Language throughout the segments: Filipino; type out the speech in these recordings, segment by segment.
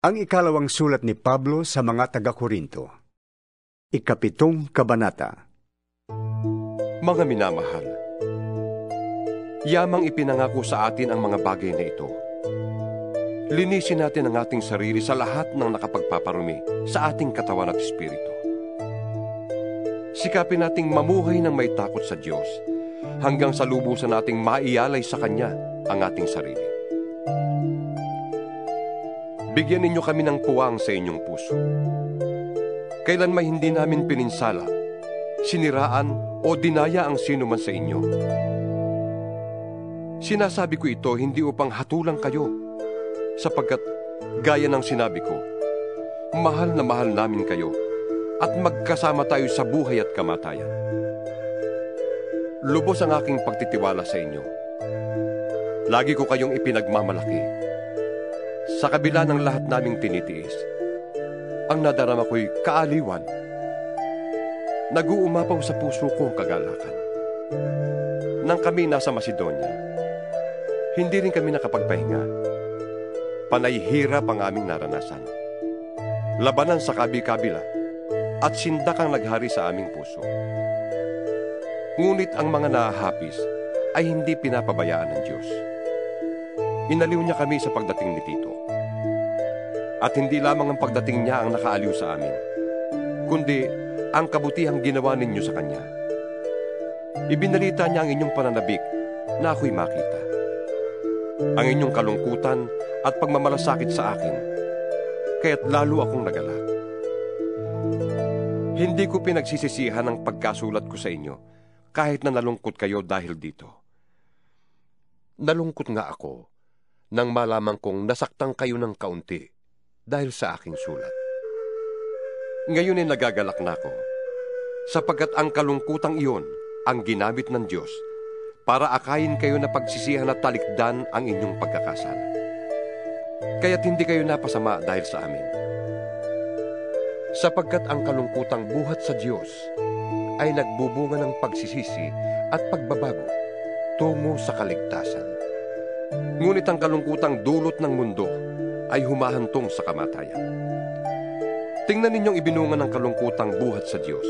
Ang ikalawang sulat ni Pablo sa mga taga-Korinto. Ikapitong kabanata. Mga minamahal, yamang ipinangako sa atin ang mga bagay na ito. Linisin natin ang ating sarili sa lahat ng nakapagpaparumi sa ating katawan at espiritu. Sikapin nating mamuhay ng may takot sa Diyos hanggang sa lubusan nating maialay sa Kanya ang ating sarili. Bigyan ninyo kami ng puwang sa inyong puso. Kailan may hindi namin pininsala, siniraan o dinaya ang sino man sa inyo. Sinasabi ko ito hindi upang hatulang kayo, sapagkat gaya ng sinabi ko, mahal na mahal namin kayo at magkasama tayo sa buhay at kamatayan. Lubos ang aking pagtitiwala sa inyo. Lagi ko kayong ipinagmamalaki. Sa kabila ng lahat naming tinitiis, ang nadarama ko'y kaaliwan. Nag-uumapaw sa puso ko ang kagalakan. Nang kami nasa Macedonia, hindi rin kami nakapagpahinga. Panay hirap ang aming naranasan. Labanan sa kabi-kabila at sindakang naghari sa aming puso. Ngunit ang mga nahahapis ay hindi pinapabayaan ng Diyos. Inaliw niya kami sa pagdating ni Tito. At hindi lamang ang pagdating niya ang nakaaliw sa amin, kundi ang kabutihang ginawa ninyo sa Kanya. Ibinalita niya ang inyong pananabik na ako'y makita. Ang inyong kalungkutan at pagmamalasakit sa akin, kaya't lalo akong nagalak. Hindi ko pinagsisisihan ang pagkasulat ko sa inyo, kahit na nalungkot kayo dahil dito. Nalungkot nga ako nang malaman kong nasaktan kayo ng kaunti dahil sa aking sulat. Ngayon ay nagagalak na ako, sapagkat ang kalungkutang iyon ang ginamit ng Diyos para akayin kayo na pagsisihan at talikdan ang inyong pagkakasala. Kaya't hindi kayo napasama dahil sa amin. Sapagkat ang kalungkutang buhat sa Diyos ay nagbubunga ng pagsisisi at pagbabago tungo sa kaligtasan. Ngunit ang kalungkutang dulot ng mundo ay humahantong sa kamatayan. Tingnan ninyong ibinunga ng kalungkutang buhat sa Diyos.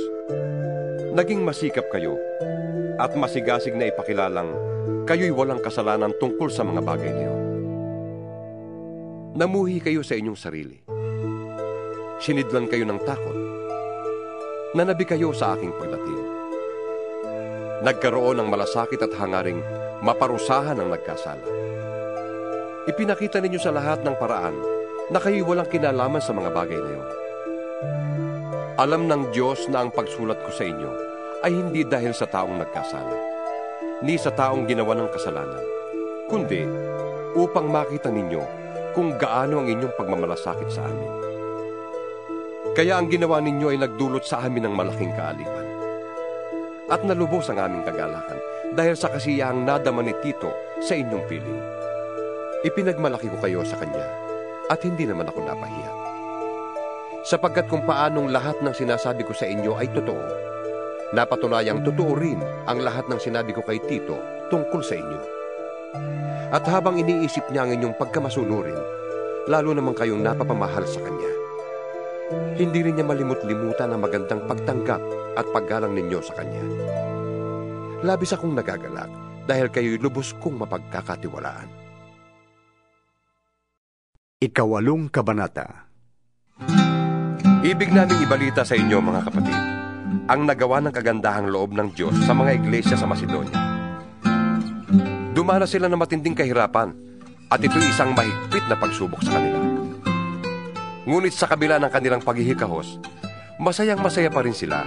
Naging masikap kayo at masigasig na ipakilalang kayo'y walang kasalanan tungkol sa mga bagay na iyon. Namuhi kayo sa inyong sarili. Sinidlan kayo ng takot. Nanabi kayo sa aking pagdating. Nagkaroon ng malasakit at hangaring maparusahan ang nagkasala. Ipinakita ninyo sa lahat ng paraan na kayo'y walang kinalaman sa mga bagay na iyon. Alam ng Diyos na ang pagsulat ko sa inyo ay hindi dahil sa taong nagkasala, ni sa taong ginawa ng kasalanan, kundi upang makita ninyo kung gaano ang inyong pagmamalasakit sa amin. Kaya ang ginawa ninyo ay nagdulot sa amin ng malaking kaaliwan. At nalubos ang aming kagalakan dahil sa kasiyahang nadama ni Tito sa inyong piling. Ipinagmalaki ko kayo sa Kanya at hindi naman ako napahiya. Sapagkat kung paanong lahat ng sinasabi ko sa inyo ay totoo, napatunayang totoo rin ang lahat ng sinabi ko kay Tito tungkol sa inyo. At habang iniisip niya ang inyong pagkamasunurin, lalo naman kayong napapamahal sa Kanya, hindi rin niya malimut-limutan ang magandang pagtanggap at paggalang ninyo sa Kanya. Labis akong nagagalak dahil kayo'y lubos kong mapagkakatiwalaan. Ikawalong kabanata. Ibig naming ibalita sa inyo, mga kapatid, ang nagawa ng kagandahang loob ng Diyos sa mga iglesia sa Macedonia. Dumana sila ng matinding kahirapan at ito'y isang mahigpit na pagsubok sa kanila. Ngunit sa kabila ng kanilang paghihikahos, masayang-masaya pa rin sila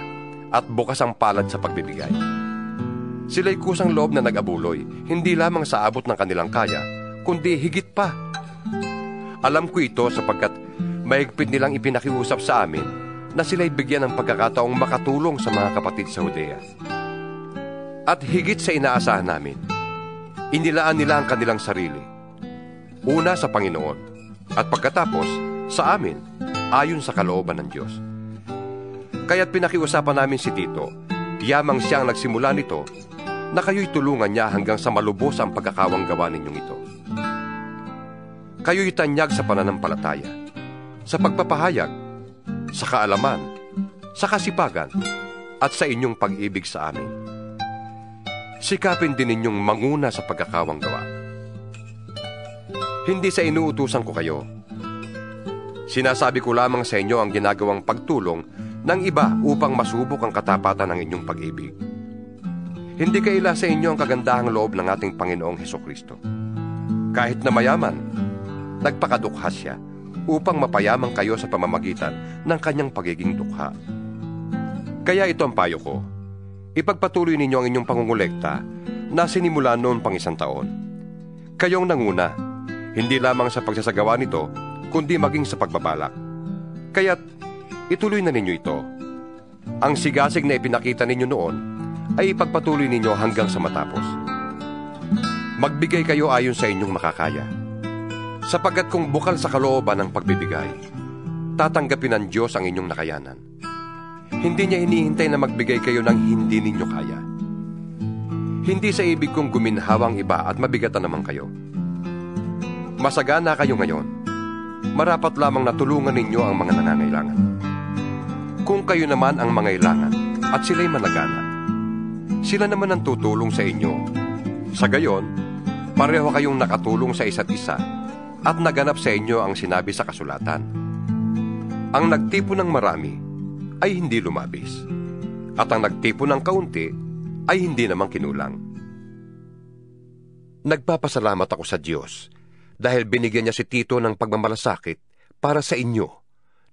at bukas ang palad sa pagbibigay. Sila'y kusang loob na nag-abuloy, hindi lamang sa abot ng kanilang kaya, kundi higit pa. Alam ko ito sapagkat mahigpit nilang ipinakiusap sa amin na sila'y bigyan ng pagkakataong makatulong sa mga kapatid sa Judea. At higit sa inaasahan namin, inilaan nila ang kanilang sarili. Una sa Panginoon, at pagkatapos sa amin, ayon sa kalooban ng Diyos. Kaya't pinakiusapan namin si Tito, yamang siyang nagsimula nito, na kayo'y tulungan niya hanggang sa malubos ang pagkakawang gawa ninyong ito. Kayo'y tanyag sa pananampalataya, sa pagpapahayag, sa kaalaman, sa kasipagan, at sa inyong pag-ibig sa amin. Sikapin din ninyong manguna sa pagkakawang gawa. Hindi sa inuutusan ko kayo. Sinasabi ko lamang sa inyo ang ginagawang pagtulong ng iba upang masubok ang katapatan ng inyong pag-ibig. Hindi kaila sa inyo ang kagandahang loob ng ating Panginoong Hesukristo. Kahit na mayaman, nagpakadukha siya upang mapayamang kayo sa pamamagitan ng kanyang pagiging dukha. Kaya ito ang payo ko. Ipagpatuloy ninyo ang inyong pangungulekta na sinimula noon pang 1 taon. Kayong nanguna, hindi lamang sa pagsasagawa nito, kundi maging sa pagbabalak. Kaya't ituloy na ninyo ito. Ang sigasig na ipinakita ninyo noon ay ipagpatuloy ninyo hanggang sa matapos. Magbigay kayo ayon sa inyong makakaya. Sapagkat kung bukal sa kalooban ng pagbibigay, tatanggapin ng Diyos ang inyong nakayanan. Hindi niya hinihintay na magbigay kayo ng hindi ninyo kaya. Hindi sa ibig kong guminhawang iba at mabigatan naman kayo. Masagana kayo ngayon. Marapat lamang na tulungan ninyo ang mga nangangailangan. Kung kayo naman ang mangailangan at sila'y managana, sila naman ang tutulong sa inyo. Sa gayon, pareho kayong nakatulong sa isa't isa at naganap sa inyo ang sinabi sa kasulatan. Ang nagtipon ng marami ay hindi lumabis, at ang nagtipon ng kaunti ay hindi naman kinulang. Nagpapasalamat ako sa Diyos dahil binigyan niya si Tito ng pagmamalasakit para sa inyo,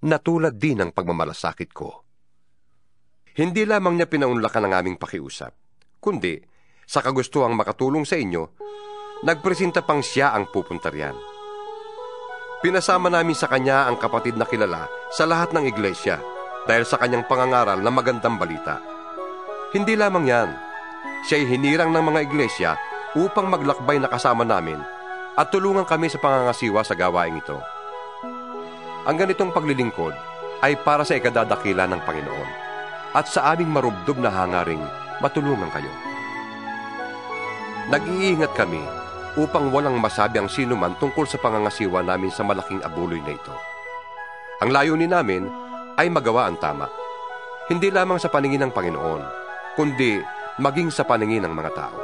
na tulad din ng pagmamalasakit ko. Hindi lamang niya pinaunlakan ang aming pakiusap, kundi sa kagustuhang makatulong sa inyo, nagpresenta pang siya ang pupunta riyan. Pinasama namin sa kanya ang kapatid na kilala sa lahat ng iglesia dahil sa kanyang pangangaral na magandang balita. Hindi lamang yan, siya'y hinirang ng mga iglesia upang maglakbay na kasama namin at tulungan kami sa pangangasiwa sa gawaing ito. Ang ganitong paglilingkod ay para sa ikadadakila ng Panginoon at sa aming marubdob na hangaring matulungan kayo. Nag-iingat kami upang walang masabi ang sino man tungkol sa pangangasiwa namin sa malaking abuloy na ito. Ang layunin namin ay magawa ang tama, hindi lamang sa paningin ng Panginoon, kundi maging sa paningin ng mga tao.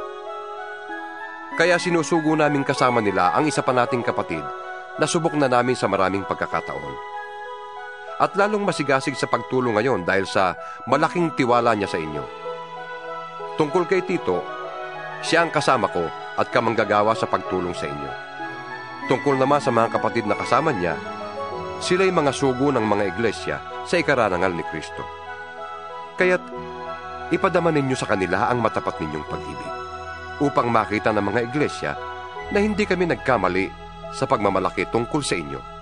Kaya sinusugo namin kasama nila ang isa pa nating kapatid na subok na namin sa maraming pagkakataon. At lalong masigasig sa pagtulong ngayon dahil sa malaking tiwala niya sa inyo. Tungkol kay Tito, siya ang kasama ko at kamanggagawa sa pagtulong sa inyo. Tungkol naman sa mga kapatid na kasama niya, sila'y mga sugo ng mga iglesia sa ikarangal ni Kristo. Kaya't ipadama ninyo sa kanila ang matapat ninyong pag-ibig, upang makita ng mga iglesia na hindi kami nagkamali sa pagmamalaki tungkol sa inyo.